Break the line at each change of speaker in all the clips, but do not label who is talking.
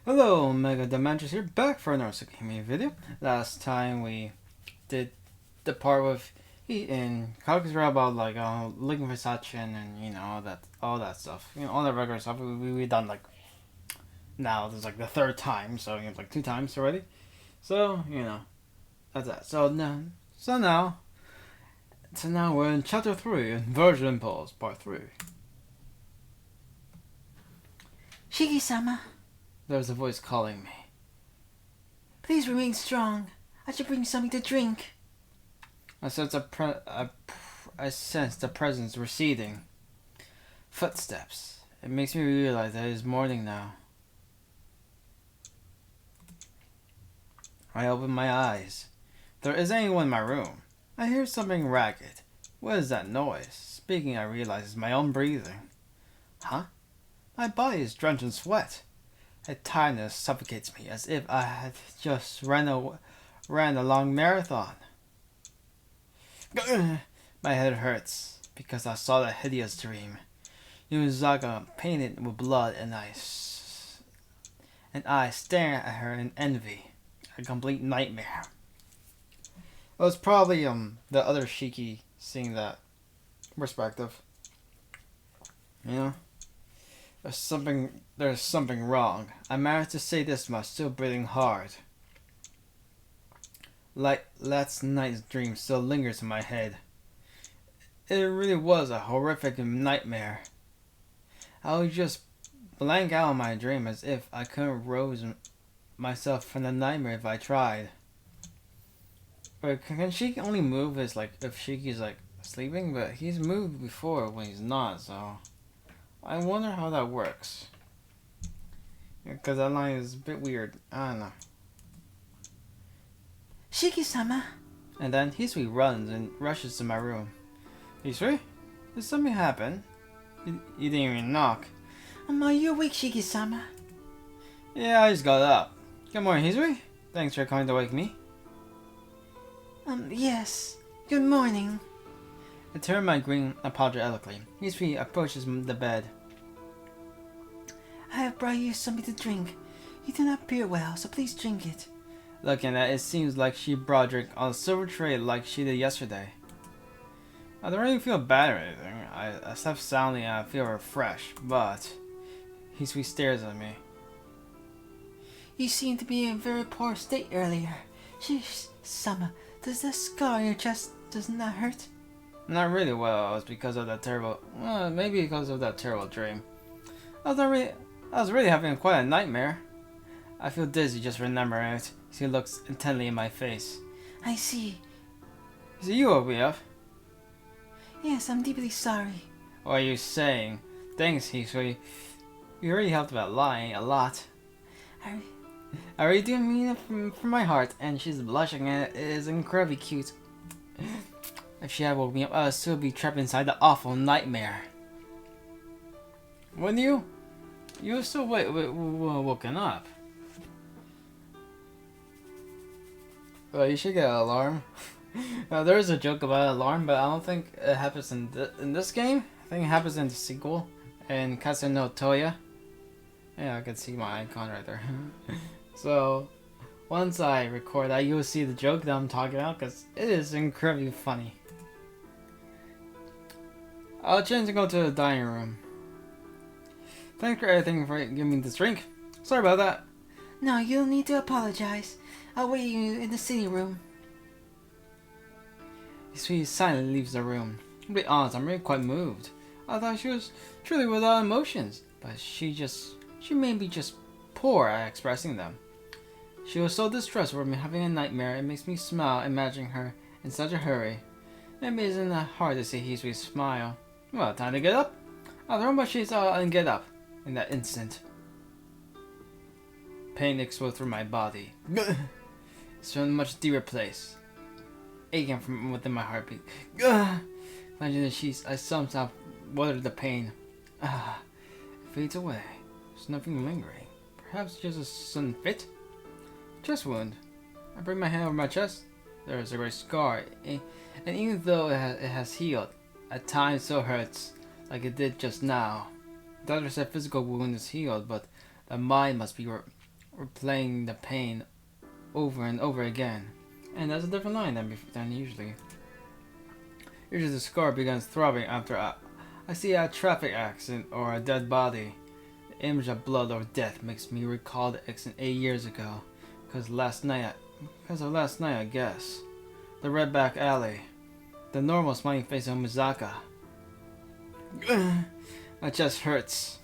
Hello, Mega Dimensions here, back for another Tsukihime video. Last time we did the part with he and Khokau's Route about looking for Sachin and all that stuff. All that regular stuff we done now this is the third time, so like two times already. So, that's that. So now we're in chapter 3, Virgin Impulse, part 3.
Shiki-sama,
There's a voice calling me.
please remain strong. I should bring something to drink.
I sense the presence receding. Footsteps. It makes me realize that it is morning now. I open my eyes. There isn't anyone in my room. I hear something ragged. What is that noise? Speaking, I realize it's my own breathing. Huh? My body is drenched in sweat. A tiredness suffocates me as if I had just ran a long marathon. My head hurts because I saw that hideous dream. Yuzaga painted with blood and I staring at her in envy. A complete nightmare. It was probably the other Shiki seeing that perspective. There's something wrong. I managed to say this much, still breathing hard. Like last night's dream still lingers in my head. It really was a horrific nightmare. I would just blank out my dream as if I couldn't rouse myself from the nightmare if I tried. But can Shiki only move if Shiki's sleeping? But he's moved before when he's not, so I wonder how that works. Because that line is a bit weird. I don't know.
Shiki-sama,
And then Hisui runs and rushes to my room. Hisui? Did something happen? You didn't even knock.
are you awake, Shiki-sama?
Yeah, I just got up. Good morning, Hisui. Thanks for coming to wake me.
Yes. Good morning.
I turn my green apologetically. Hisui approaches the bed.
I have brought you something to drink. You do not appear well, so please drink it.
Looking at it, it seems like she brought a drink on a silver tray like she did yesterday. I don't really feel bad or anything. I slept soundly and I feel refreshed, but Hisui stares at me.
You seemed to be in a very poor state earlier. Shiki-sama, does that scar on your chest doesn't that hurt?
Not really well. It was because of that terrible. Well, maybe because of that terrible dream. I was really having quite a nightmare. I feel dizzy just remembering it. She looks intently in my face.
I see.
Is it you woke me up?
Yes, I'm deeply sorry.
What are you saying? Thanks, Hisui. You really helped about lying a lot. I really do mean it from my heart, and she's blushing and it is incredibly cute. If she had woke me up, I would still be trapped inside the awful nightmare. When you were still woken up. Well, you should get an alarm. Now, there is a joke about an alarm, but I don't think it happens in this game. I think it happens in the sequel, in Katsu no Toya. Yeah, I can see my icon right there. So, once I record that, you will see the joke that I'm talking about, because it is incredibly funny. I'll change and go to the dining room. Thanks for everything for giving me this drink. Sorry about that.
No, you don't need to apologize. I'll wait you in the sitting room.
She silently leaves the room. To be honest, I'm really quite moved. I thought she was truly without emotions, but she may be just poor at expressing them. She was so distressed over me having a nightmare, it makes me smile imagining her in such a hurry. Maybe it isn't that hard to see Hisui's smile. Well, time to get up. I'll throw my sheets out and get up. In that instant, pain explodes through my body. It's from a much deeper place, aching from within my heartbeat. Clenching the sheets, I somehow weather the pain. It fades away. There's nothing lingering. Perhaps just a sudden fit? Chest wound. I bring my hand over my chest. There is a great scar, and even though it has healed, at times it still hurts, like it did just now. The doctor said physical wound is healed, but the mind must be replaying the pain over and over again. And that's a different line than usually. Usually the scar begins throbbing after I see a traffic accident or a dead body. The image of blood or death makes me recall the accident 8 years ago. Because of last night, I guess. The Redback Alley. The normal smiling face of Mizaka. My chest hurts.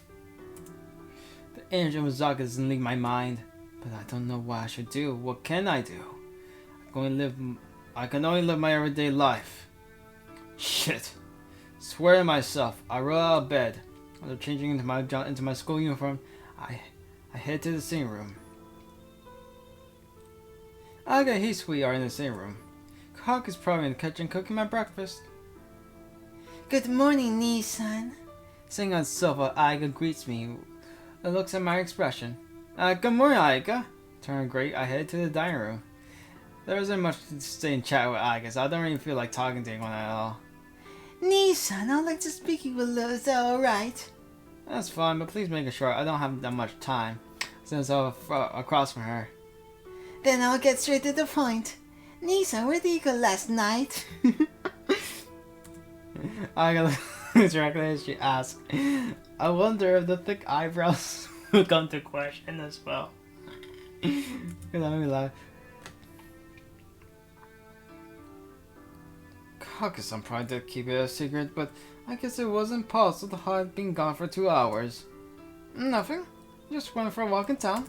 The image of Mizaka doesn't leave my mind. But I don't know what I should do. What can I do? I can only live my everyday life. Shit. Swear to myself, I roll out of bed. After changing into my school uniform, I head to the sitting room. Aga and Hisui are in the same room. Hawk is probably in the kitchen cooking my breakfast.
Good morning, Nissan.
Sitting on the sofa, Aiga greets me and looks at my expression. Good morning, Aiga. Turning great, I head to the dining room. There isn't much to stay and chat with Aiga, so I don't really feel like talking to anyone at all.
Nissan, I'd like to speak with you. Is that alright?
That's fine, but please make it short. I don't have that much time, since I'm across from her.
Then I'll get straight to the point. Nissan, where did you go last night?
Aiga looks directly as she asks. I wonder if the thick eyebrows will come to question as well. That made me laugh. Kaka-san probably did keep it a secret, but I guess it wasn't possible to hide being gone for 2 hours. Nothing. Just went for a walk in town.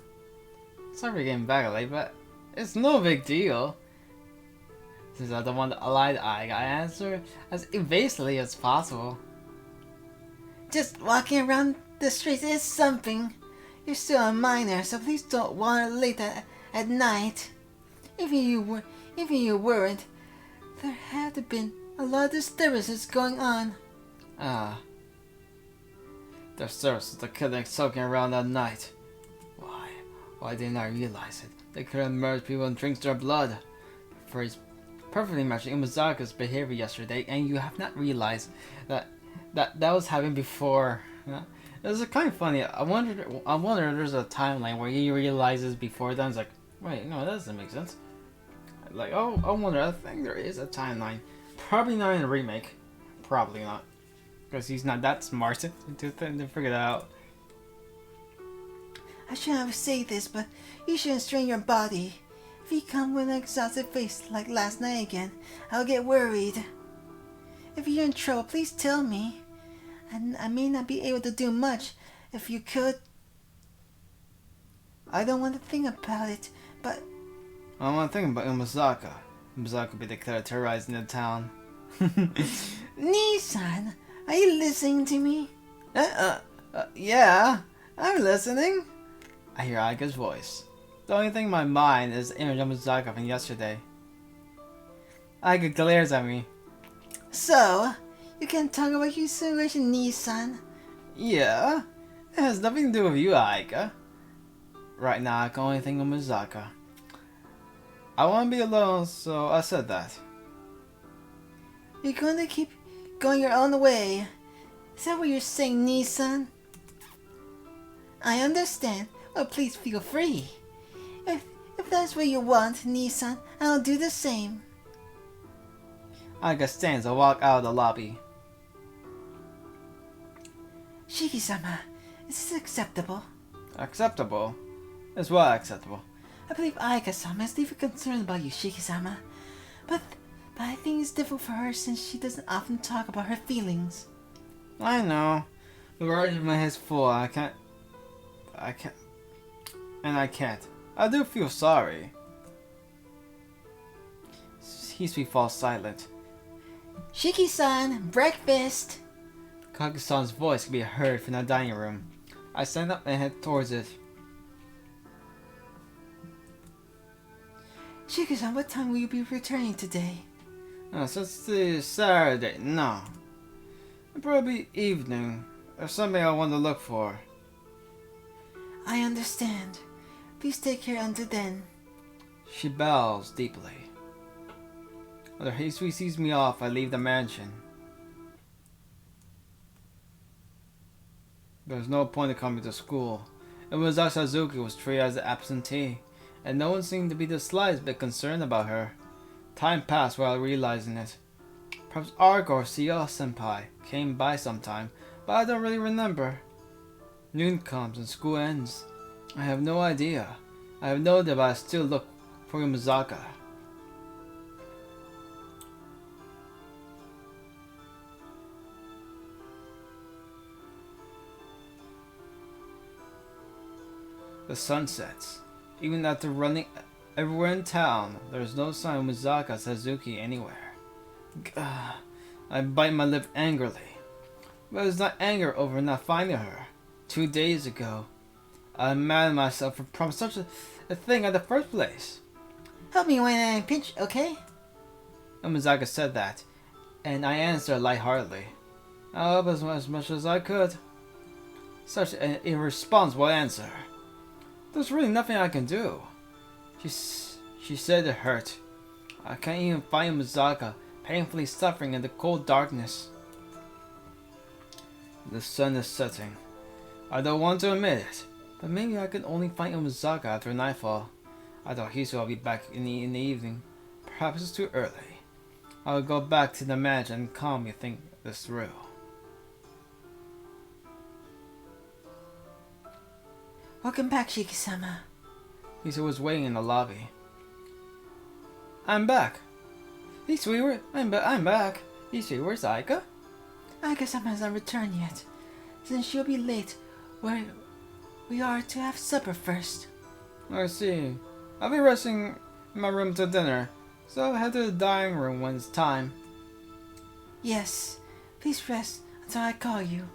Sorry for getting back late, but it's no big deal. Since I don't want to lie to Aiga, I answer as evasively as possible.
Just walking around the streets is something. You're still a minor, so please don't wander late at night. If you weren't, there had been a lot of disturbances going on.
Disturbances, the killing, soaking around at night. Why didn't I realize it? They could have murdered people and drinks their blood. The phrase perfectly matching Umazaka's behavior yesterday, and you have not realized that was happening before. It was kind of funny. I wonder if there's a timeline where he realizes before then. It's like, wait, no, that doesn't make sense. Like, oh, I wonder. I think there is a timeline. Probably not in the remake. Probably not, because he's not that smart to figure that out.
I shouldn't have said this, but you shouldn't strain your body. If you come with an exhausted face like last night again, I'll get worried. If you're in trouble, please tell me. I may not be able to do much. If you could... I don't want to think about it, but...
I don't want to think about Umazaka. Umazaka will be declared terrorizing the town.
Nissan, are you listening to me?
Yeah, I'm listening. I hear Aiga's voice. The only thing in my mind is the image of Umazaka from yesterday. Aiga glares at me.
So, you can talk about your situation, Nissan.
Yeah, it has nothing to do with you, Aiga. Right now, I can only think of Mizaka. I want to be alone, so I said that.
You're going to keep going your own way. Is that what you're saying, Nissan? I understand, but please feel free. If that's what you want, Nissan, I'll do the same.
Aiga stands and walk out of the lobby.
Shiki-sama, is this acceptable?
Acceptable? Is what acceptable?
I believe Aika-sama is deeply concerned about you, Shiki-sama. But I think it's difficult for her since she doesn't often talk about her feelings.
I know. The argument is full. I can't. I do feel sorry. Hisui falls silent.
Shiki-san, breakfast!
Kage-san's voice can be heard from the dining room. I stand up and head towards it.
Shiki-san, what time will you be returning today?
Since it's Saturday, no. It'll probably be evening. There's something I want to look for.
I understand. Please take care until then.
She bows deeply. After Hisui sees me off, I leave the mansion. There's no point in coming to school. Umazaki Suzuki was treated as an absentee, and no one seemed to be the slightest bit concerned about her. Time passed without realizing it. Perhaps Argo or CL Senpai came by sometime, but I don't really remember. Noon comes and school ends. I have no idea. I have no idea, but I still look for Umazaka. The sun sets. Even after running everywhere in town, there is no sign of Mizaka Suzuki anywhere. Gah. I bite my lip angrily. But it's not anger over not finding her. 2 days ago, I'm mad at myself for promising such a thing in the first place.
Help me when I'm in a pinch, okay?
Mizaka said that, and I answered lightheartedly. I'll help as much as I could. Such an irresponsible answer. There's really nothing I can do. She said it hurt. I can't even find Mizaka, painfully suffering in the cold darkness. The sun is setting. I don't want to admit it, but maybe I can only find Umazaka after nightfall. I thought Hisu will be back in the evening. Perhaps it's too early. I'll go back to the mansion and calmly think this through.
Welcome back, Shiki-sama.
Hisu was waiting in the lobby. I'm back. Hisu, I'm back. Hisu, where's Aika?
Aika-sama hasn't returned yet, since she'll be late. We are to have supper first.
I see. I'll be resting in my room till dinner, so I'll head to the dining room when it's time.
Yes, please rest until I call you.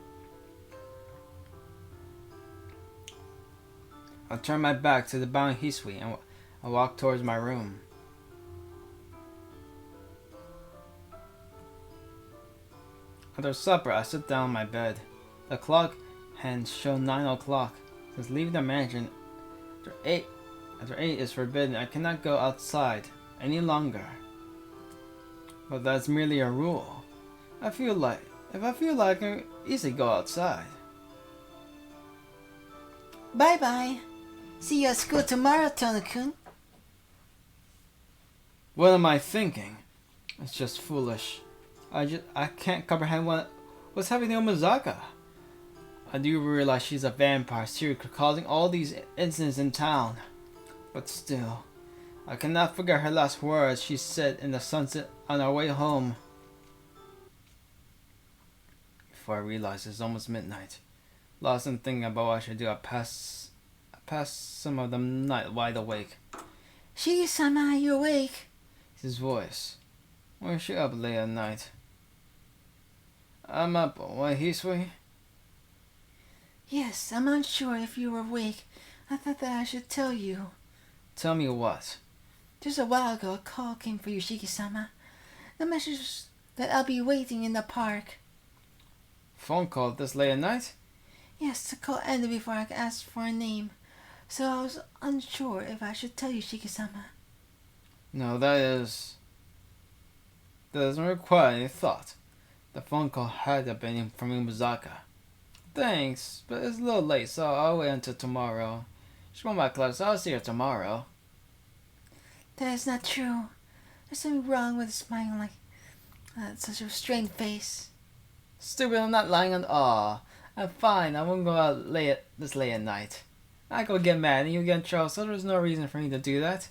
I'll turn my back to the bowing Hisui and I'll walk towards my room. After supper, I sit down on my bed. The clock hands show 9 o'clock. Since leaving the mansion after 8 is forbidden, I cannot go outside any longer. But that's merely a rule. If I feel like I can easily go outside.
Bye-bye. See you at school tomorrow, Tono-kun.
What am I thinking? It's just foolish. I can't comprehend what's happening to Mizaka. I do realize she's a vampire serial causing all these incidents in town. But still, I cannot forget her last words she said in the sunset on our way home. Before I realize it's almost midnight. Lost in thinking about what I should do, I pass some of the night wide awake.
Shiki-sama, are you awake?
His voice. Why is she up late at night? I'm up. Why, Hisui?
Yes, I'm unsure if you were awake. I thought that I should tell you.
Tell me what?
Just a while ago, a call came for you, Shiki-sama. The message was that I'll be waiting in the park.
Phone call this late at night?
Yes, the call ended before I could ask for a name. So I was unsure if I should tell you, Shiki-sama.
No, that doesn't require any thought. The phone call had to have been from Umazaka. Thanks, but it's a little late, so I'll wait until tomorrow. She's going back to class, so I'll see her tomorrow.
That is not true. There's something wrong with smiling like such a strained face.
Stupid, I'm not lying at all. I'm fine, I won't go out this late at night. I go get mad and you get in trouble, so there's no reason for me to do that.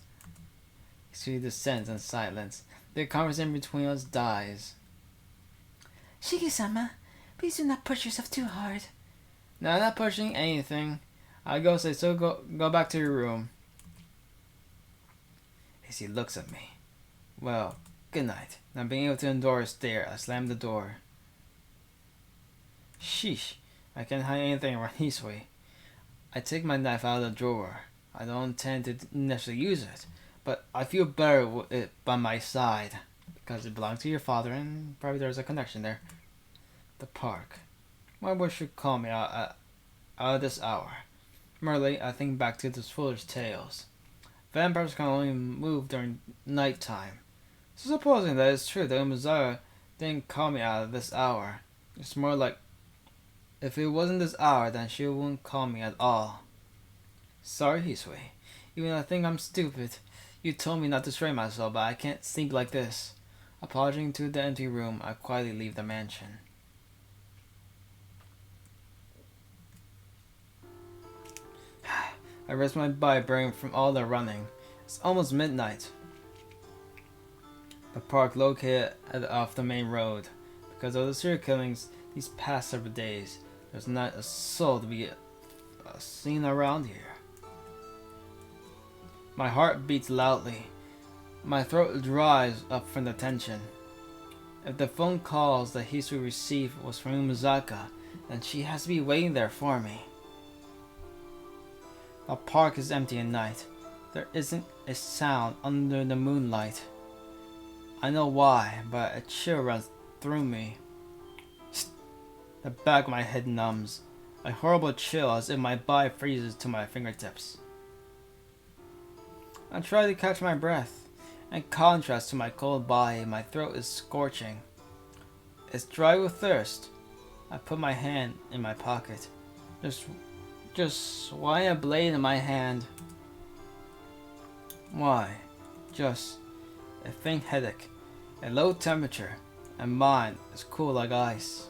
He descends in silence. The conversation between us dies.
Shiki-sama, please do not push yourself too hard.
No, I'm not pushing anything. I go say so. Go back to your room. As he looks at me. Well, good night. Not being able to endure a stare, I slam the door. Sheesh, I can't hide anything around Hisui. I take my knife out of the drawer. I don't intend to necessarily use it, but I feel better with it by my side because it belongs to your father, and probably there's a connection there. The park. My wish should call me out of this hour. Merely, I think back to those foolish tales. Vampires can only move during night time. So supposing that it's true that Umazara didn't call me out of this hour, it's more like if it wasn't this hour, then she wouldn't call me at all. Sorry, Hisui. Even though I think I'm stupid. You told me not to strain myself, but I can't sleep like this. Apologizing to the empty room, I quietly leave the mansion. I rest my body burning from all the running. It's almost midnight. The park located off the main road. Because of the serial killings these past several days, there's not a soul to be seen around here. My heart beats loudly. My throat dries up from the tension. If the phone calls that Hisui received was from Umizaka, then she has to be waiting there for me. The park is empty at night. There isn't a sound under the moonlight. I know why, but a chill runs through me. The back of my head numbs. A horrible chill as if my body freezes to my fingertips. I try to catch my breath. In contrast to my cold body, my throat is scorching. It's dry with thirst. I put my hand in my pocket. Just why a blade in my hand? Why? Just a faint headache, a low temperature, and mine is cool like ice.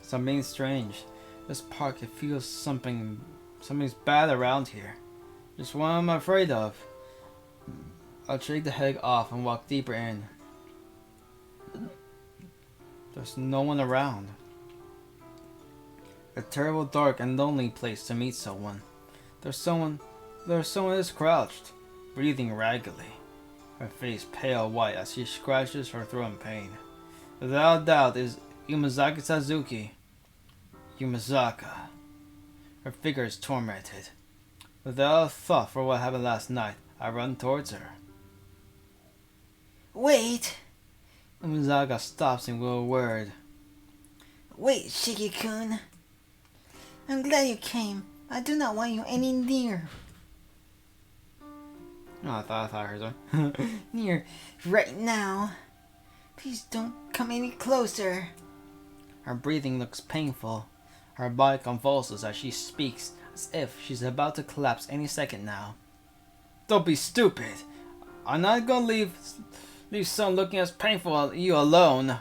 Something's strange. This park, it feels something's bad around here. Just what I'm afraid of. I'll shake the headache off and walk deeper in. There's no one around. A terrible, dark, and lonely place to meet someone. There's someone is crouched, breathing raggedly, her face pale white as she scratches her throat in pain. Without doubt is Umizaki Suzuki. Umizaka. Her figure is tormented. Without a thought for what happened last night, I run towards her.
Wait!
Umizaka stops me with a word.
Wait, Shiki-kun. I'm glad you came. I do not want you any near.
Oh, I thought I heard something.
Near right now. Please don't come any closer.
Her breathing looks painful. Her body convulses as she speaks, as if she's about to collapse any second now. Don't be stupid. I'm not gonna leave someone looking as painful as you alone.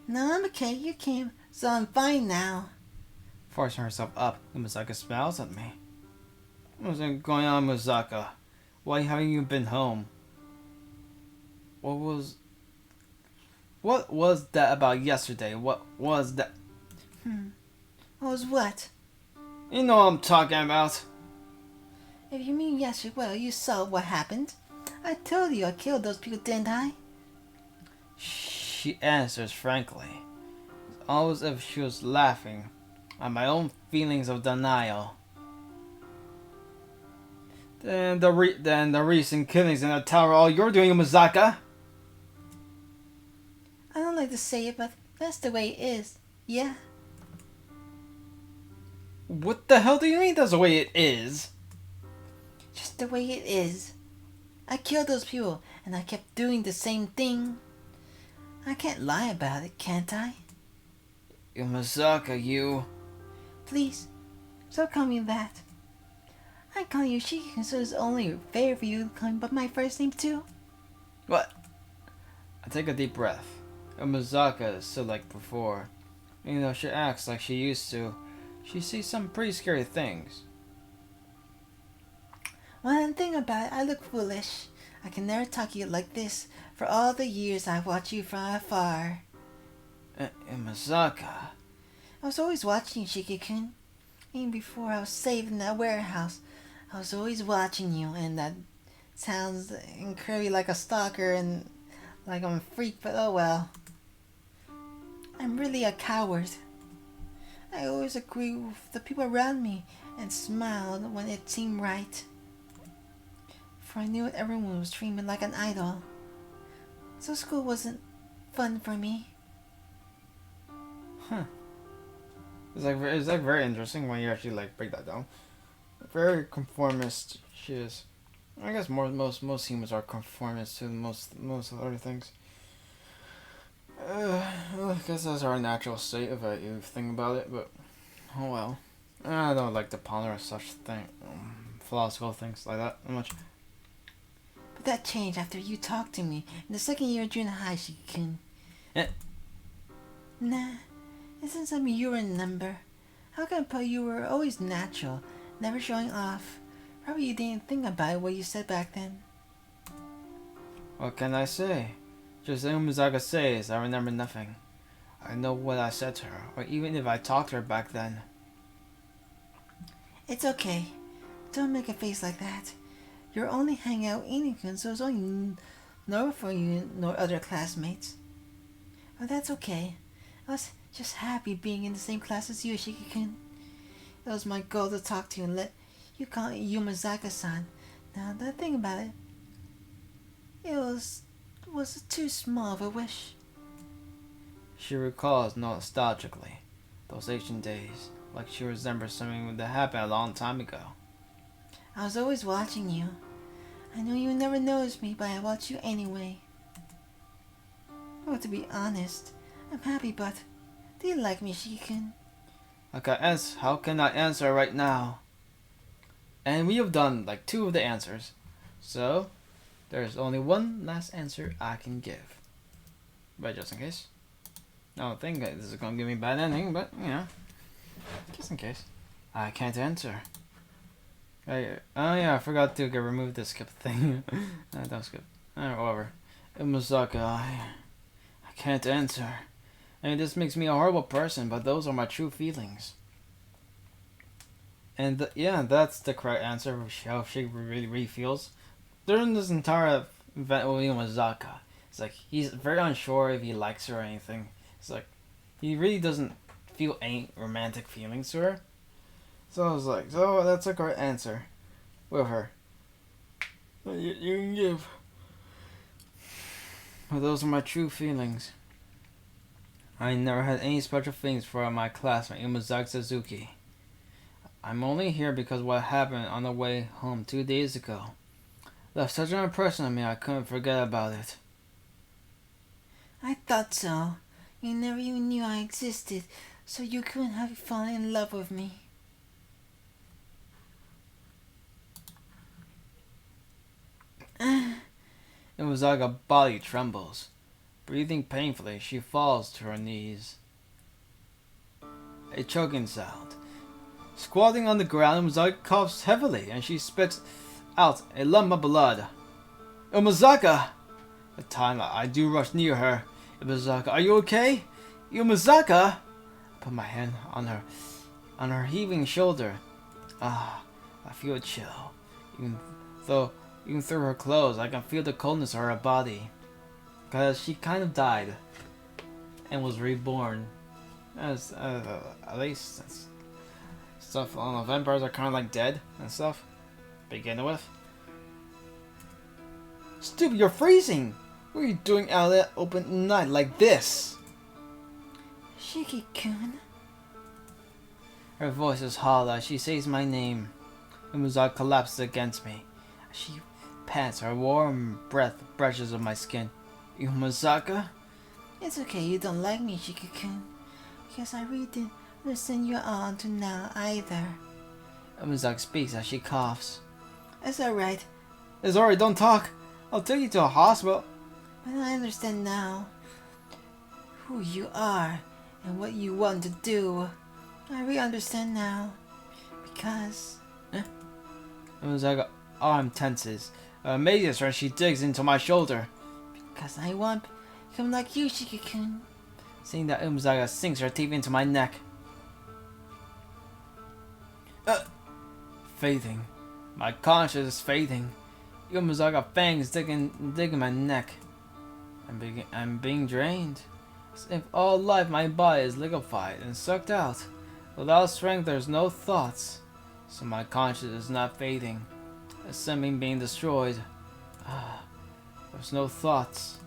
No, I'm okay. You came, so I'm fine now.
Forcing herself up, Umizaka smiles at me. What's going on, Umizaka? Why haven't you been home? What was that about yesterday? What was that?
What was what?
You know what I'm talking about.
If you mean yesterday, well, you saw what happened. I told you I killed those people, didn't I?
She answers frankly. It's almost as if she was laughing at my own feelings of denial. Then the recent killings in the tower are all you're doing, Umizaka.
I don't like to say it, but that's the way it is. Yeah?
What the hell do you mean that's the way it is?
Just the way it is. I killed those people, and I kept doing the same thing. I can't lie about it, can't I?
Umizaka, you...
Please, stop calling me that. I call you Shiki, so it's only fair for you to call me by my first name too.
What? I take a deep breath. Umizaka is still like before. Even though she acts like she used to, she sees some pretty scary things.
One thing about it, I look foolish. I can never talk to you like this for all the years I've watched you from afar.
Umizaka...
I was always watching you, Shiki-kun. Even before I was saved in that warehouse, I was always watching you, and that sounds incredibly like a stalker and like I'm a freak, but oh well. I'm really a coward. I always agree with the people around me and smiled when it seemed right. For I knew everyone was treating me like an idol. So school wasn't fun for me.
Huh. It's like very interesting when you actually like break that down. Very conformist she is. I guess most humans are conformist to most other things. I guess that's our natural state if you think about it, but Oh well. I don't like to ponder such philosophical things like that much.
But that changed after you talked to me in the second year of junior high, Shiki-kun.
Eh.
Nah, isn't something you remember. How can I put you were always natural, never showing off? Probably you didn't think about what you said back then.
What can I say? Just like Umazaka says, I remember nothing. I know what I said to her, or even if I talked to her back then.
It's okay. Don't make a face like that. You're only hanging out with Inikun, so it's only normal for you nor other classmates. But that's okay. I was just happy being in the same class as you, Shiki-kun. It was my goal to talk to you and let you call it Yumazaka-san. Now that I think about it, it was too small of a wish.
She recalls nostalgically those ancient days, like she remembers something that happened a long time ago.
I was always watching you. I know you never noticed me, but I watch you anyway. Well, to be honest, I'm happy, but do you like me, Shiki-kun?
How can I answer right now? And we have done like 2 of the answers, so there's only one last answer I can give. But just in case. I don't think this is gonna give me a bad ending, but you know, just in case. I can't answer. Oh yeah, I forgot to remove the skip thing. Don't skip. Whatever. Umazaka, I can't answer. I mean, this makes me a horrible person, but those are my true feelings. And yeah, that's the correct answer of how she really feels. During this entire event with Umazaka, it's like he's very unsure if he likes her or anything. It's like he really doesn't feel any romantic feelings to her. So I was like, so that's a correct answer with her. You can give. Well, those are my true feelings. I never had any special feelings for my classmate Umazaki Suzuki. I'm only here because of what happened on the way home 2 days ago. Left such an impression on me I couldn't forget about it.
I thought so. You never even knew I existed, so you couldn't have fallen in love with me.
It was like a body trembles. Breathing painfully, she falls to her knees. A choking sound. Squatting on the ground, Umazaka coughs heavily and she spits out a lump of blood. Umazaka! At the time I do rush near her. Umazaka, are you okay? Umazaka! I put my hand on her heaving shoulder. I feel a chill. Even through her clothes, I can feel the coldness of her body. Because she kind of died and was reborn. As at least stuff. I don't know. Vampires are kind of like dead and stuff. Begin with. Stupid, you're freezing. What are you doing out of that open night like this?
Shiki-kun.
Her voice is hollow as she says my name. Umazaka collapses against me. As she pants, her warm breath brushes on my skin. Umazaka?
It's okay you don't like me, Shiki-kun. Because I really didn't understand you all until now either.
Umazaka speaks as she coughs.
It's alright.
It's alright, don't talk. I'll take you to a hospital.
But I understand now who you are and what you want to do. I really understand now. Because...
Umazaka arm tenses. Amazes her as she digs into my shoulder.
Because I want to become like you, Shiki-kun.
Seeing that, Umazaka sinks her teeth into my neck. Fading. My conscience is fading. Umazaka fangs digging my neck. I'm being drained. As if all life my body is liquefied and sucked out. Without strength there's no thoughts. So my conscience is not fading. As something being destroyed. There's no thoughts.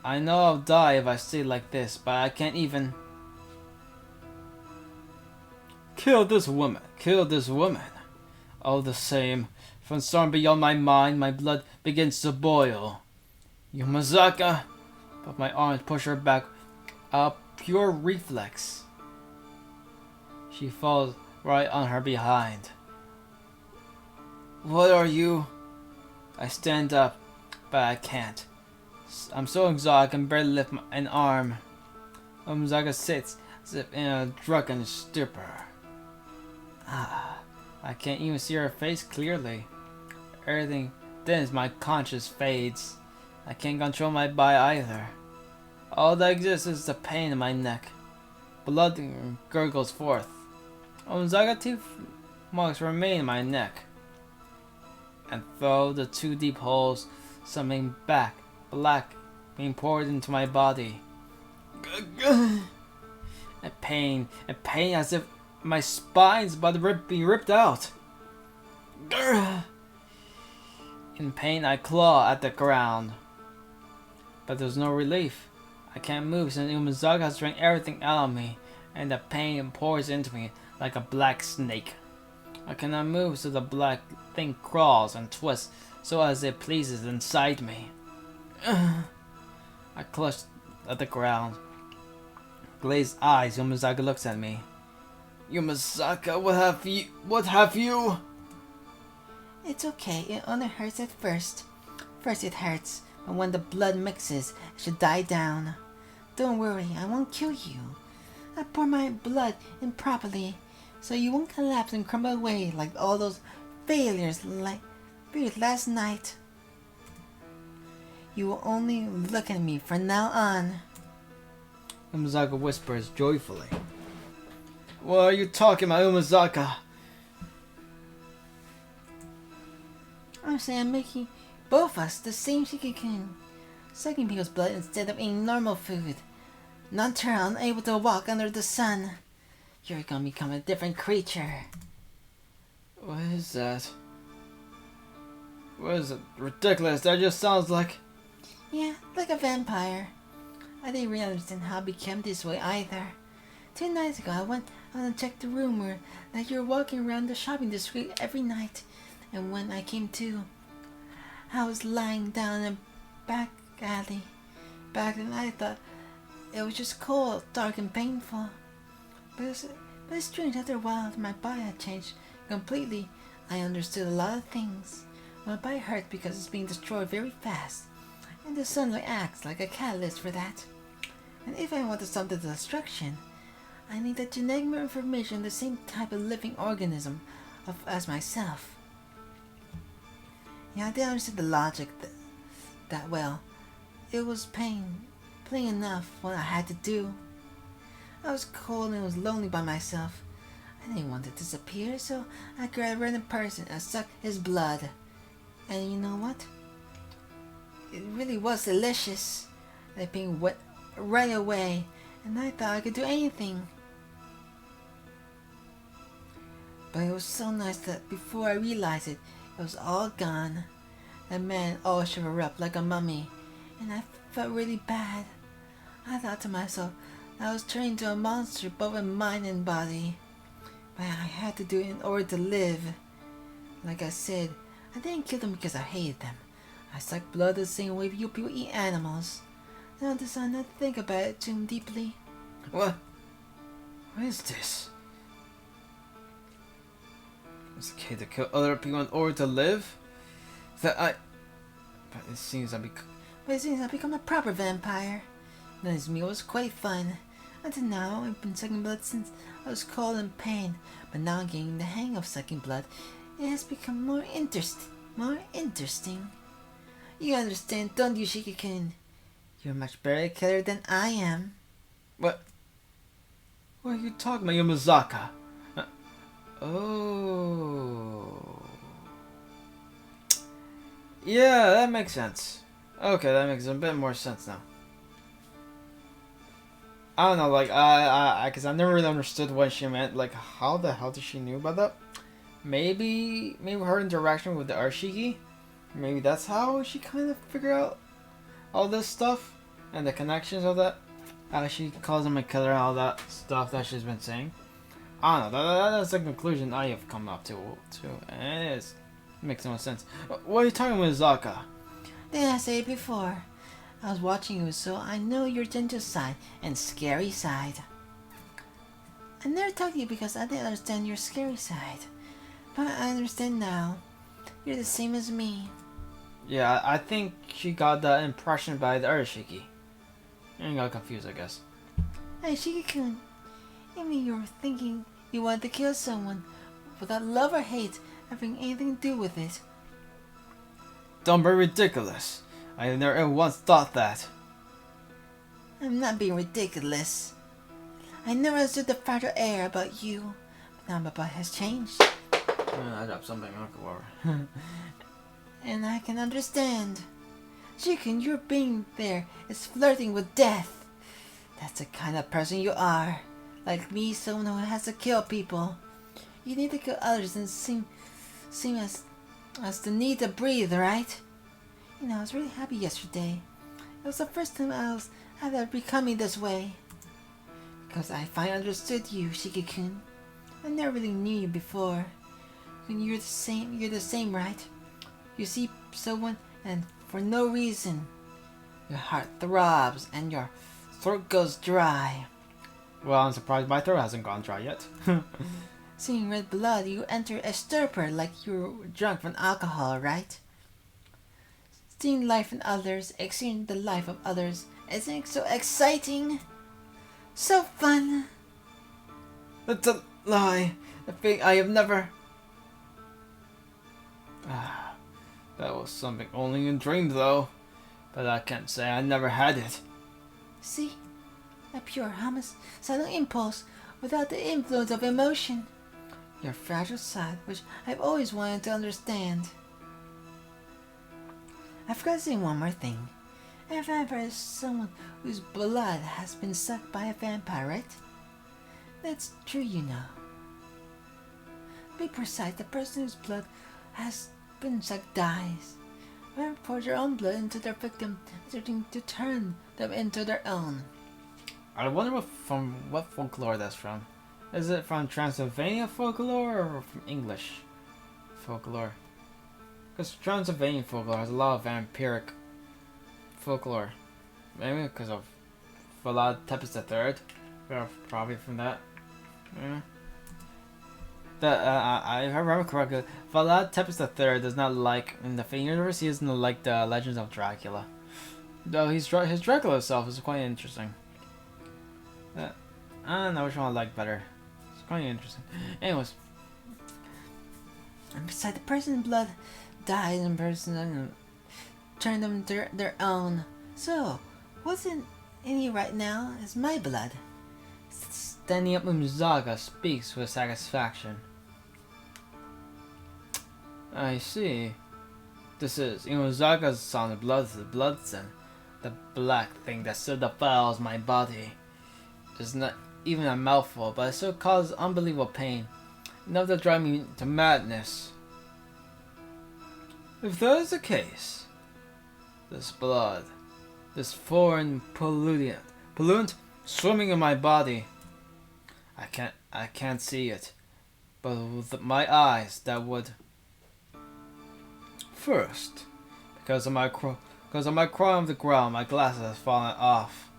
I know I'll die if I stay like this, but I can't even... Kill this woman. Kill this woman. All the same, from storm beyond my mind, my blood begins to boil. Umazaka! But my arms push her back. A pure reflex. She falls right on her behind. What are you? I stand up, but I can't. I'm so exhausted I can barely lift an arm. Umezaga sits as if in a drunken stupor. I can't even see her face clearly. Everything then as my conscience fades. I can't control my body either. All that exists is the pain in my neck. Blood gurgles forth. Umezaga teeth marks remain in my neck. And through the two deep holes, something black being poured into my body. And pain as if my spine's about to be ripped out. In pain, I claw at the ground. But there's no relief. I can't move since Umezaga has drained everything out of me, and the pain pours into me like a black snake. I cannot move, so the black thing crawls and twists so as it pleases inside me. I clutch at the ground. Glazed eyes, Umezaga looks at me. Umezaga, what have you?
It's okay, it only hurts at first. First it hurts, but when the blood mixes, it should die down. Don't worry, I won't kill you. I pour my blood in properly, so you won't collapse and crumble away like all those failures last night. You will only look at me from now on.
Umezaga whispers joyfully. What are you talking about, Umezaga?
I'm saying I'm making both of us the same Tsukihime, sucking people's blood instead of eating normal food. Natural, unable to walk under the sun. You're gonna become a different creature.
What is that? What is it? Ridiculous, that just sounds like...
Yeah, like a vampire. I didn't really understand how I became this way either. 2 nights ago, I went out and checked the rumor that you're walking around the shopping district every night. And when I came to, I was lying down in a back alley. Back then I thought it was just cold, dark and painful. But it's strange, after a while my body had changed completely. I understood a lot of things. My body hurts because it's being destroyed very fast. And the sunlight acts like a catalyst for that. And if I want to stop the destruction, I need the genetic information of the same type of living organism as myself. Yeah, I didn't understand the logic that well. It was plain enough what I had to do. I was cold and was lonely by myself. I didn't want to disappear, so I grabbed a random person and sucked his blood. And you know what? It really was delicious. The pain went right away, and I thought I could do anything. But it was so nice that before I realized it, it was all gone. The man all shivered up like a mummy, and I felt really bad. I thought to myself I was turning into a monster both in mind and body. But I had to do it in order to live. Like I said, I didn't kill them because I hated them. I sucked blood the same way you people eat animals. Then I decided not to think about it too deeply.
What is this? It's okay to kill other people in order to live? But it seems I've
become a proper vampire. This meal was quite fun. Until now, I've been sucking blood since I was cold and pain. But now I'm getting the hang of sucking blood. It has become more interesting. You understand, don't you, Tsukihime? You're much better at killer than I am.
What are you talking about, Umezaga? Oh. Yeah, that makes sense. Okay, that makes a bit more sense now. I don't know, like, because I never really understood what she meant. Like, how the hell did she knew about that? Maybe her interaction with the Arshiki. Maybe that's how she kind of figured out all this stuff and the connections of that. How she calls him a killer and all that stuff that she's been saying. I don't know. That's the conclusion I have come up to, and it makes no sense. What are you talking about, Zaka?
Didn't I say it before? I was watching you, so I know your gentle side and scary side. I never talked to you because I didn't understand your scary side. But I understand now. You're the same as me.
Yeah, I think she got that impression by the other Shiki. And got confused, I guess.
Hey, Shiki-kun. I mean, you were thinking you wanted to kill someone without love or hate having anything to do with it.
Don't be ridiculous. I never once thought that.
I'm not being ridiculous. I never understood the fragile air about you. But now my body has changed.
I dropped something. I'll go over.
And I can understand. Shiki-kun, your being there is flirting with death. That's the kind of person you are. Like me, someone who has to kill people. You need to kill others and seem as the need to breathe, right? You know, I was really happy yesterday. It was the first time I was ever becoming this way. Because I finally understood you, Shiki-kun. I never really knew you before. When you're the same, right? You see someone and for no reason, your heart throbs and your throat goes dry.
Well, I'm surprised my throat hasn't gone dry yet.
Seeing red blood, you enter a stupor like you're drunk from alcohol, right? Seeing life in others, experiencing the life of others, isn't it so exciting? So fun!
That's a lie. I have never... that was something only in dreams, though. But I can't say I never had it.
See? A pure homicidal impulse without the influence of emotion. Your fragile side, which I've always wanted to understand. I forgot to say one more thing. A vampire is someone whose blood has been sucked by a vampire, right? That's true, you know. Be precise, the person whose blood has been sucked dies. Vampires pour their own blood into their victim, searching to turn them into their own.
I wonder what folklore that's from. Is it from Transylvania folklore or from English folklore? Because Transylvanian folklore has a lot of vampiric folklore. Maybe because of Vlad Tepes III. Probably from that. Yeah. I remember correctly, Vlad Tepes III does not like, in the universe, he doesn't like the Legends of Dracula. Though his Dracula itself is quite interesting. I don't know which one I like better. It's quite interesting. Anyways.
And beside the person's blood dies in person turn them to their own. So, what's in you right now is my blood.
Standing up, Umezaga speaks with satisfaction. I see. This is Umezaga's son, Bloodson. The black thing that still defiles my body. It's not even a mouthful, but it still causes unbelievable pain. Enough to drive me to madness. If that is the case, this blood, this foreign pollutant swimming in my body, I can't see it, but with my eyes that would. First, because of my crawl on the ground, my glasses have fallen off.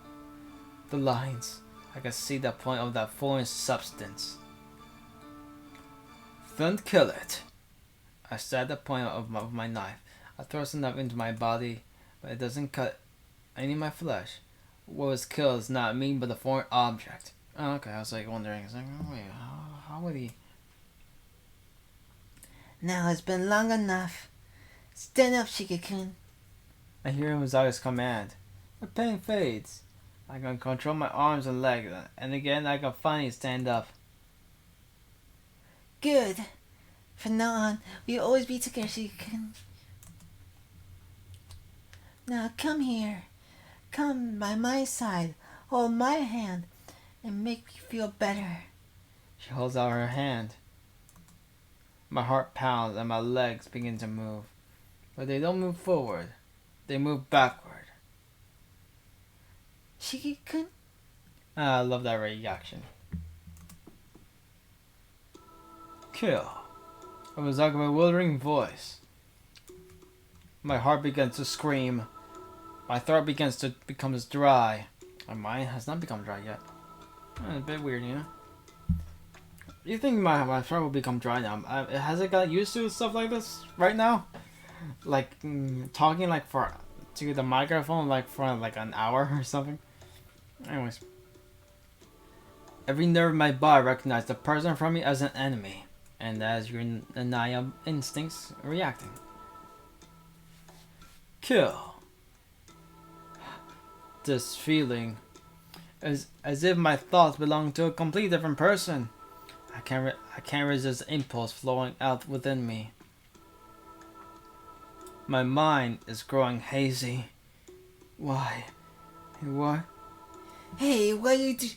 The lines, I can see the point of that foreign substance. Then kill it. I stab the point of my knife. I thrust the knife into my body, but it doesn't cut any of my flesh. What was killed is not me, but the foreign object. Oh, okay, I was like wondering, oh, wait, how would he?
Now it's been long enough. Stand up, Shiki-kun.
I hear Mizaga's command. The pain fades. I can control my arms and legs, and again I can finally stand up.
Good. From now on, we'll always be together, Shiki-kun. Now come here. Come by my side. Hold my hand and make me feel better.
She holds out her hand. My heart pounds and my legs begin to move. But they don't move forward. They move backward.
Shiki-kun?
I love that reaction. Kill. It was like a bewildering voice. My heart begins to scream. My throat becomes dry. My mind has not become dry yet. It's a bit weird, you know? You think my throat will become dry now? Has it got used to stuff like this right now? Like talking like for to the microphone like for like an hour or something. Anyways, every nerve in my body recognized the person from me as an enemy, and as your Naya instincts reacting. Kill. This feeling is as if my thoughts belong to a completely different person. I can't resist the impulse flowing out within me. My mind is growing hazy. Why? What?
Hey, what are you do?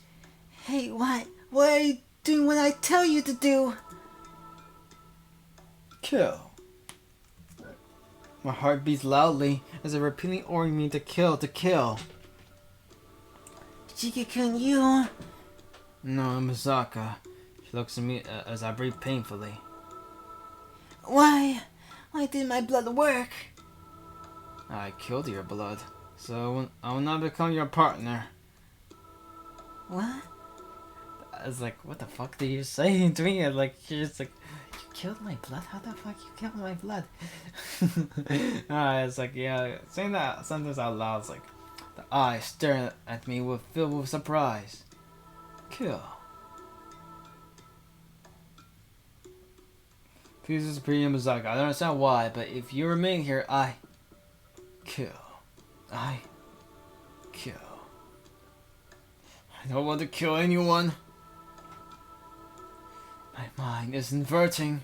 Hey, what are you doing when I tell you to do?
Kill. My heart beats loudly as I repeatedly order me to kill, to kill.
Shiki-kun, you...
No, Misaka. She looks at me as I breathe painfully.
Why did my blood work?
I killed your blood, so I will not become your partner.
What?
I was like, what the fuck did you say to me? And like, she's just like, you killed my blood? How the fuck you killed my blood? It's like, yeah, saying that sentence out loud, it's like, the eyes staring at me filled with surprise. Kill. Please disappear, Yamazaki. I don't understand why, but if you remain here, I kill. I kill. I don't want to kill anyone. My mind is inverting.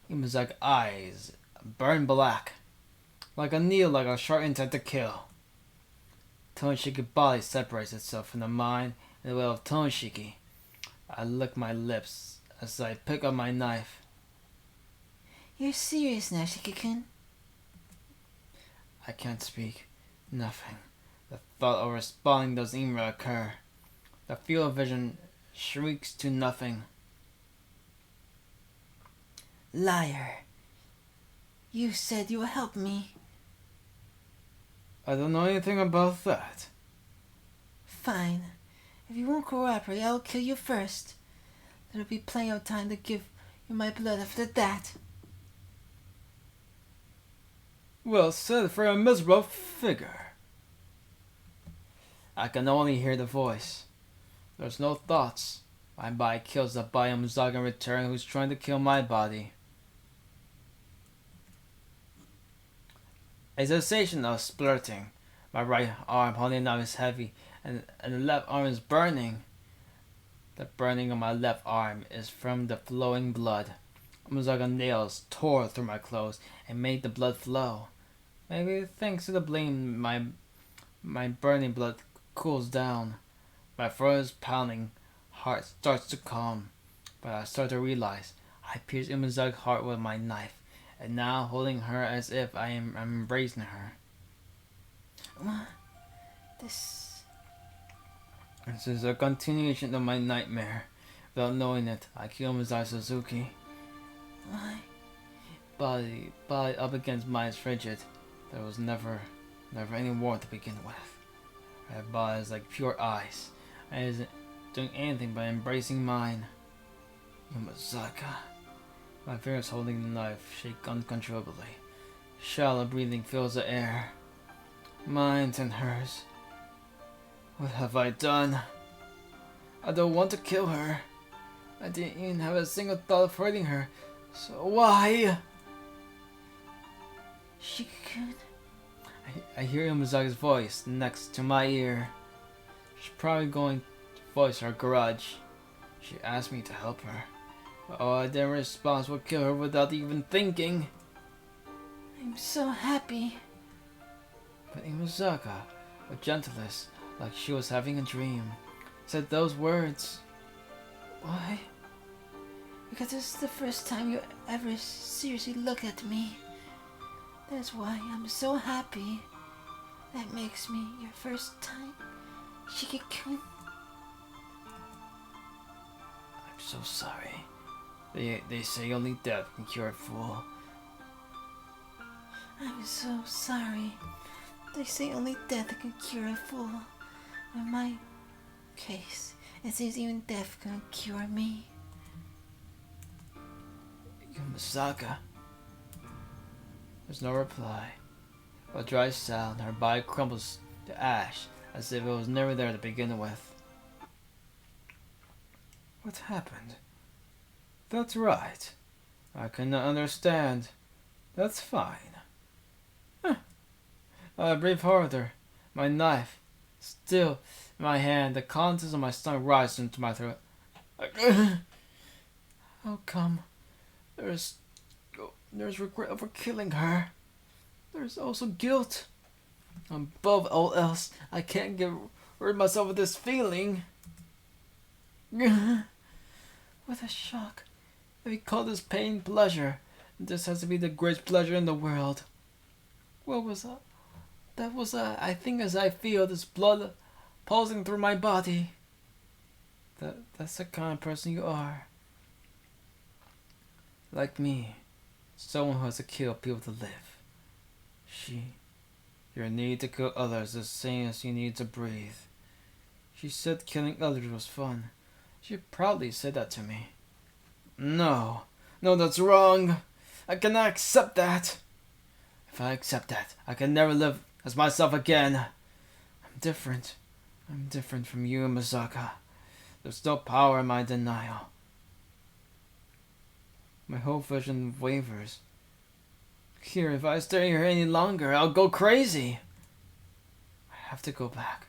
Yamazaki's eyes burn black, like a needle, like a sharp intent to kill. Tomoshiki body separates itself from the mind in the will of Tomoshiki. I lick my lips as I pick up my knife.
You're serious now, Shiki-kun?
I can't speak. Nothing. The thought of responding doesn't even occur. The field of vision shrieks to nothing.
Liar. You said you would help me.
I don't know anything about that.
Fine. If you won't cooperate, I'll kill you first. There'll be plenty of time to give you my blood after that.
Well said for a miserable figure. I can only hear the voice. There's no thoughts. My body kills the body of Musaga in return, who's trying to kill my body. A sensation of splurting. My right arm holding out is heavy, and the left arm is burning. The burning of my left arm is from the flowing blood. Musaga nails tore through my clothes and made the blood flow. Maybe thanks to the blame, my burning blood cools down. My throat is pounding, heart starts to calm, but I start to realize I pierced Umazaga's heart with my knife, and now holding her as if I'm embracing her.
What? This
is a continuation of my nightmare. Without knowing it, I killed Mizuki Suzuki.
Why?
Body up against mine is frigid. There was never any warmth to begin with. Her body is like pure ice. I isn't doing anything but embracing mine. Yamazaka. My fingers holding the knife shake uncontrollably. Shallow breathing fills the air. Mine and hers. What have I done? I don't want to kill her. I didn't even have a single thought of hurting her. So why?
Shiki-kun?
I hear Yamazaga's voice next to my ear. She's probably going to voice her grudge. She asked me to help her. But all I did in response would kill her without even thinking.
I'm so happy.
But Yamazaga, the gentlest, like she was having a dream, said those words. Why?
Because this is the first time you ever seriously look at me. That's why I'm so happy. That makes me your first time, Shiki-kun.
I'm so sorry. They say only death can cure a fool.
I'm so sorry. They say only death can cure a fool. In my case, It seems even death couldn't cure me.
Yumasaka. There's no reply. A dry sound, her body crumbles to ash as if it was never there to begin with. What happened? That's right. I cannot understand. That's fine. I breathe harder. My knife still in my hand. The contents of my stomach rise into my throat. How come? There's regret over killing her. There's also guilt. Above all else, I can't get rid of myself of this feeling. What a shock. If you call this pain pleasure, this has to be the greatest pleasure in the world. What was that? That was I think as I feel this blood pulsing through my body. That's the kind of person you are. Like me. Someone who has to kill people to live. Your need to kill others is the same as you need to breathe. She said killing others was fun. She proudly said that to me. No, that's wrong. I cannot accept that. If I accept that, I can never live as myself again. I'm different. I'm different from you, Misaka. There's no power in my denial. My whole vision wavers. Here, if I stay here any longer, I'll go crazy. I have to go back.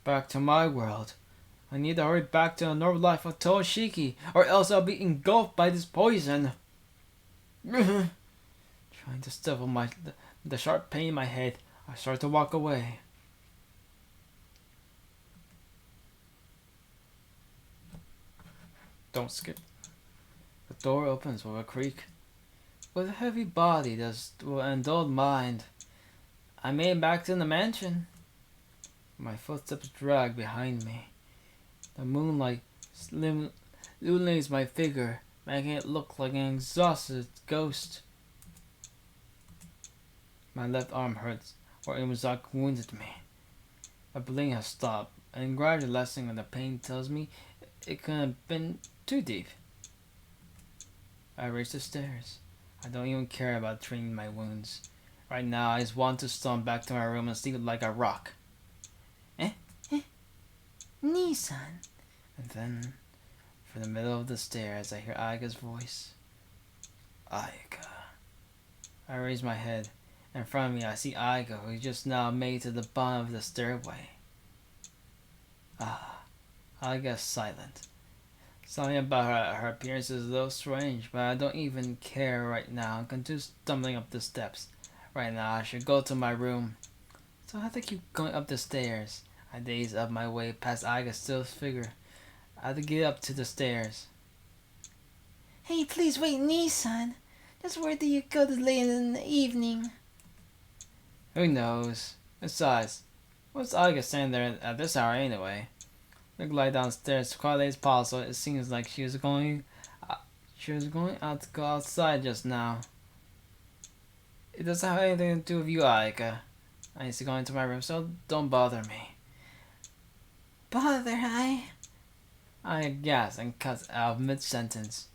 Back to my world. I need to hurry back to the normal life of Toshiki, or else I'll be engulfed by this poison. Trying to stifle the sharp pain in my head, I start to walk away. Don't skip. The door opens with a creak. With a heavy body and dulled mind, I made it back to the mansion. My footsteps drag behind me. The moonlight illuminates my figure, making it look like an exhausted ghost. My left arm hurts where Imazaki wounded me. The bleeding has stopped, and gradually lessening when the pain tells me it couldn't have been too deep. I reach the stairs. I don't even care about treating my wounds. Right now, I just want to stomp back to my room and sleep like a rock.
Nissan.
And then, from the middle of the stairs, I hear Aiga's voice. Aiga. I raise my head. In front of me, I see Aiga, who just now made to the bottom of the stairway. Aiga's silent. Something about her appearance is a little strange, but I don't even care right now. I'm continuing stumbling up the steps. Right now, I should go to my room. So I have to keep going up the stairs. I daze up my way past Aiga's still figure. I have to get up to the stairs.
Hey, please wait, Nissan. Just where do you go this late in the evening?
Who knows? Besides, what's Aiga standing there at this hour anyway? Looked like downstairs quietly as possible. It seems like she was going out to go outside just now. It doesn't have anything to do with you, Aika. I need to go into my room, so don't bother me.
Bother, I
gasp and cuts out mid-sentence.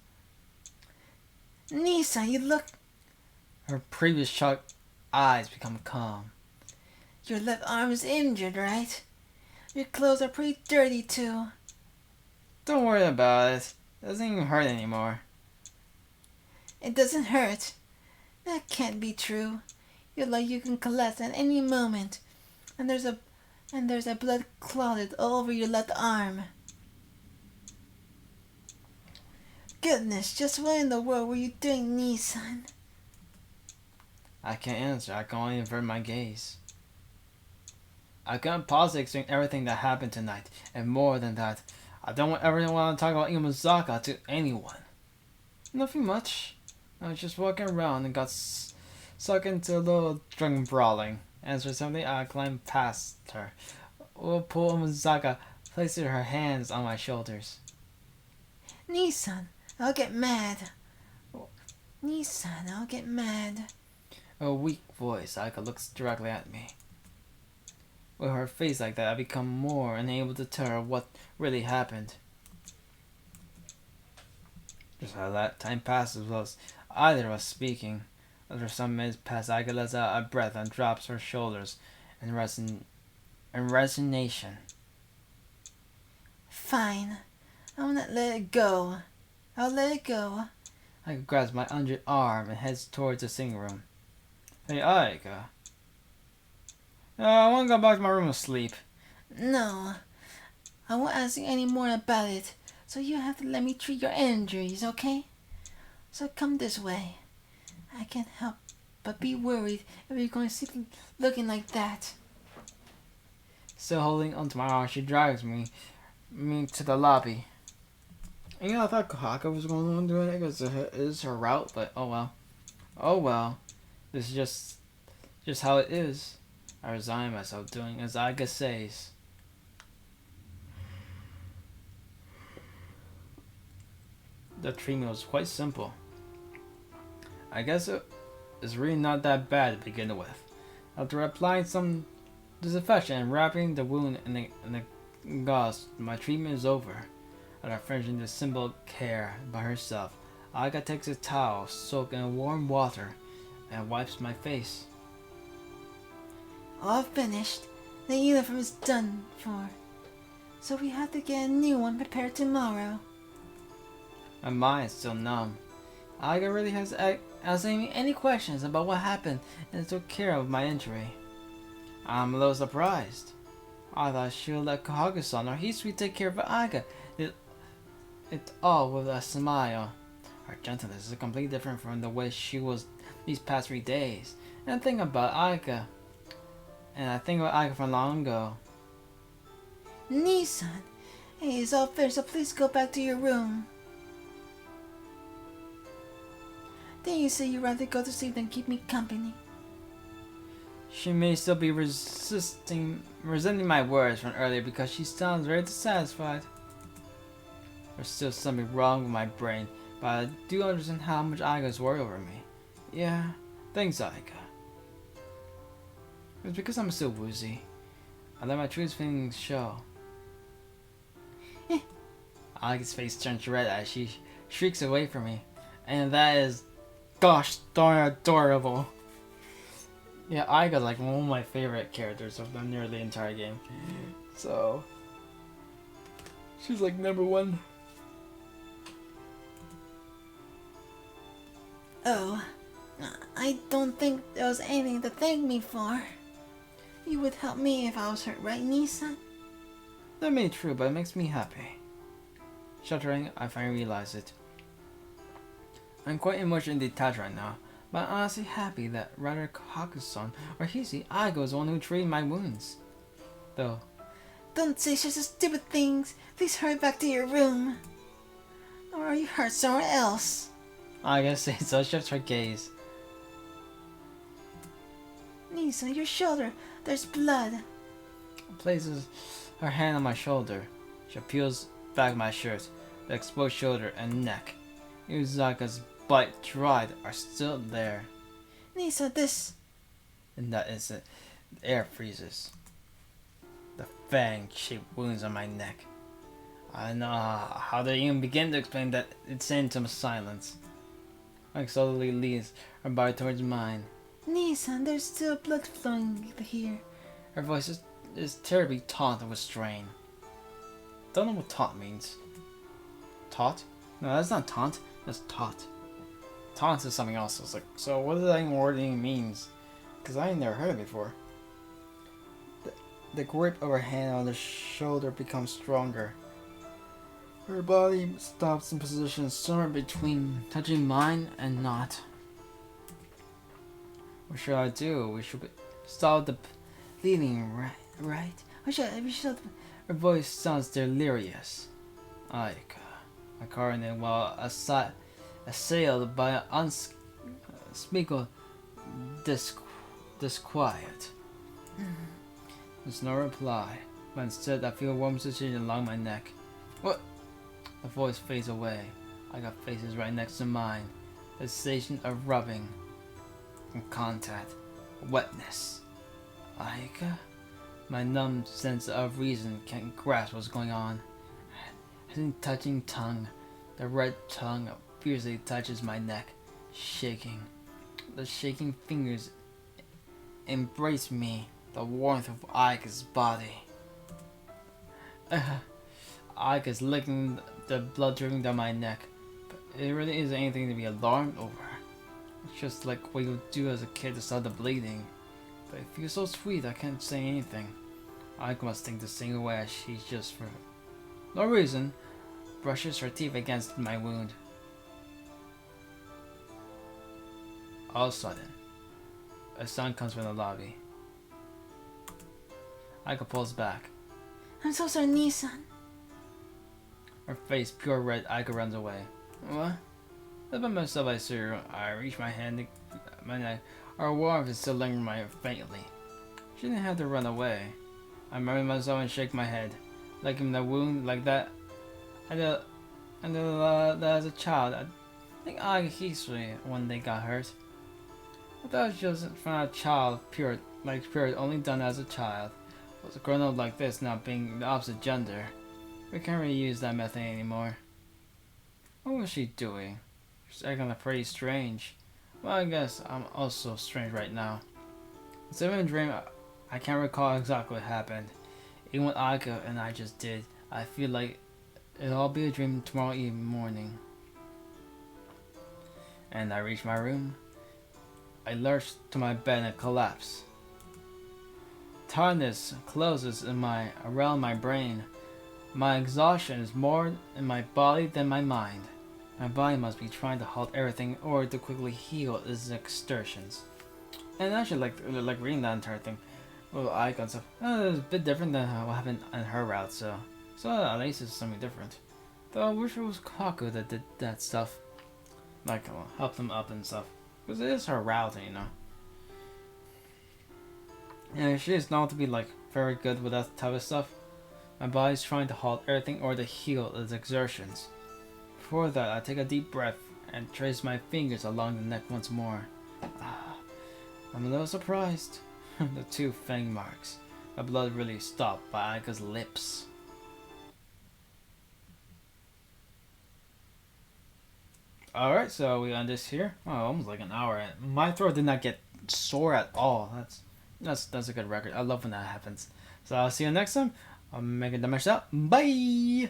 Nissan, you look...
Her previous shocked eyes become calm.
Your left arm is injured, right? Your clothes are pretty dirty, too.
Don't worry about it. It doesn't even hurt anymore.
It doesn't hurt. That can't be true. You're like you can collapse at any moment. And there's a blood clotted all over your left arm. Goodness, just what in the world were you doing, Nissan?
I can't answer. I can only avert my gaze. I can't possibly explain everything that happened tonight, and more than that, I don't ever want to talk about Imazaka to anyone. Nothing much. I was just walking around and got sucked into a little drunken brawling. As for something, I climbed past her. We'll pull Imazaka, placing her hands on my shoulders.
Nissan, I'll get mad. Nissan, I'll get mad.
A weak voice, Aika looks directly at me. With her face like that, I become more unable to tell her what really happened. Just how that time passes whilst either of us speaking. After some minutes pass, Aika lets out a breath and drops her shoulders in resignation.
Fine. I'll not let it go. I'll let it go.
Aika grabs my injured arm and heads towards the sitting room. Hey, Aika. I want to go back to my room and sleep.
No. I won't ask you any more about it. So you have to let me treat your injuries, okay? So come this way. I can't help but be worried if you're going to sleep looking like that.
Still holding onto my arm, she drags me to the lobby. And I thought Khokau was going on doing it because it is her route, but oh well. Oh well. This is just how it is. I resign myself doing as Aika says. The treatment was quite simple. I guess it is really not that bad to begin with. After applying some disinfection and wrapping the wound in the gauze, my treatment is over. After finishing the simple care by herself, Aika takes a towel soaked in warm water and wipes my face.
All finished. The uniform is done for. So we have to get a new one prepared tomorrow.
My mind is still numb. Aika really has asking me any questions about what happened and took care of my injury. I'm a little surprised. I thought she would let Khokau-san or Hisui take care of Aika. It all with a smile. Her gentleness is completely different from the way she was these past 3 days. And I think about Aika. And I think about Aika from long ago.
Nissan, hey, it's all finished, so please go back to your room. Didn't you say you'd rather go to sleep than keep me company?
She may still be resenting my words from earlier because she sounds very dissatisfied. There's still something wrong with my brain, but I do understand how much Aika's worried over me. Yeah, thanks, Aika. It's because I'm still woozy. I let my true feelings show. Aika's face turns red as she shrieks away from me, and that is, gosh darn adorable. Yeah, Aika's like one of my favorite characters of nearly the entire game. So, she's like #1.
Oh, I don't think there was anything to thank me for. You would help me if I was hurt, right, Nissan?
That may be true, but it makes me happy. Shuddering, I finally realize it. I'm quite emotionally detached right now, but I'm honestly happy that rather Khokau-san or Hisui, Aika was the one who treated my wounds. Though.
Don't say such stupid things. Please hurry back to your room. Or are you hurt somewhere else?
I guess so. Shifts her gaze.
Nissan, your shoulder. There's blood.
Places her hand on my shoulder. She peels back my shirt. The exposed shoulder and neck. Uzaka's bite dried are still there.
Nissan, this.
In that instant, the air freezes. The fang-shaped wounds on my neck. I don't know how to even begin to explain that it's into silence. Mike slowly leads her body towards mine.
Nissan, there's still blood flowing here.
Her voice is terribly taunted with strain. Don't know what taunt means. Taunt? No, that's not taunt. That's taunt. Taunt is something else. It's like, so what does that word even means? Because I ain't never heard it before. The grip of her hand on the shoulder becomes stronger. Her body stops in position somewhere between touching mine and not. What should I do? We should stop the bleeding, right? We should. Her voice sounds delirious. Aika. I coronated while assailed by an unspeakable disquiet. There's no reply, but instead I feel a warm sensation along my neck. What? The voice fades away. I got faces right next to mine. The sensation of rubbing and contact. Wetness. Aika? My numb sense of reason can't grasp what's going on. As a touching tongue, the red tongue fiercely touches my neck, shaking. The shaking fingers embrace me, the warmth of Aika's body. Aika is licking the blood dripping down my neck, but it really isn't anything to be alarmed over. It's just like what you would do as a kid to stop the bleeding. But it feels so sweet I can't say anything. Aika must think the same way as she's just for no reason brushes her teeth against my wound. All of a sudden, a sound comes from the lobby. Aika pulls back.
I'm so sorry, Nissan.
Her face pure red, Aika runs away. What? As by myself I see her. I reach my hand to my neck. Her warmth is still lingering faintly. She didn't have to run away. I murmur myself and shake my head. Like in the wound like that. And as a child, I think Aika history when they got hurt. But that was just from a child, pure only done as a child. Was a grown up like this not being the opposite gender. We can't really use that method anymore. What was she doing? She's acting pretty strange. Well, I guess I'm also strange right now. It's even a dream. I can't recall exactly what happened. Even what Aika and I just did, I feel like it'll all be a dream tomorrow morning. And I reach my room. I lurch to my bed and collapse. Tiredness closes around my brain. My exhaustion is more in my body than my mind. My body must be trying to halt everything in order to quickly heal its exertions. And I actually like reading that entire thing. Little icons stuff. It's a bit different than what happened on her route, so at least it's something different. Though I wish it was Kaku that did that stuff. Like, help them up and stuff. Because it is her route, you know. And she is known to be like very good with that type of stuff. My body's trying to halt everything or to heal its exertions. Before that, I take a deep breath and trace my fingers along the neck once more. I'm a little surprised. The 2 fang marks. The blood really stopped by Aika's lips. Alright, so we end this here. Oh, almost like an hour. My throat did not get sore at all. That's a good record. I love when that happens. So I'll see you next time. I'll make it the out. Bye!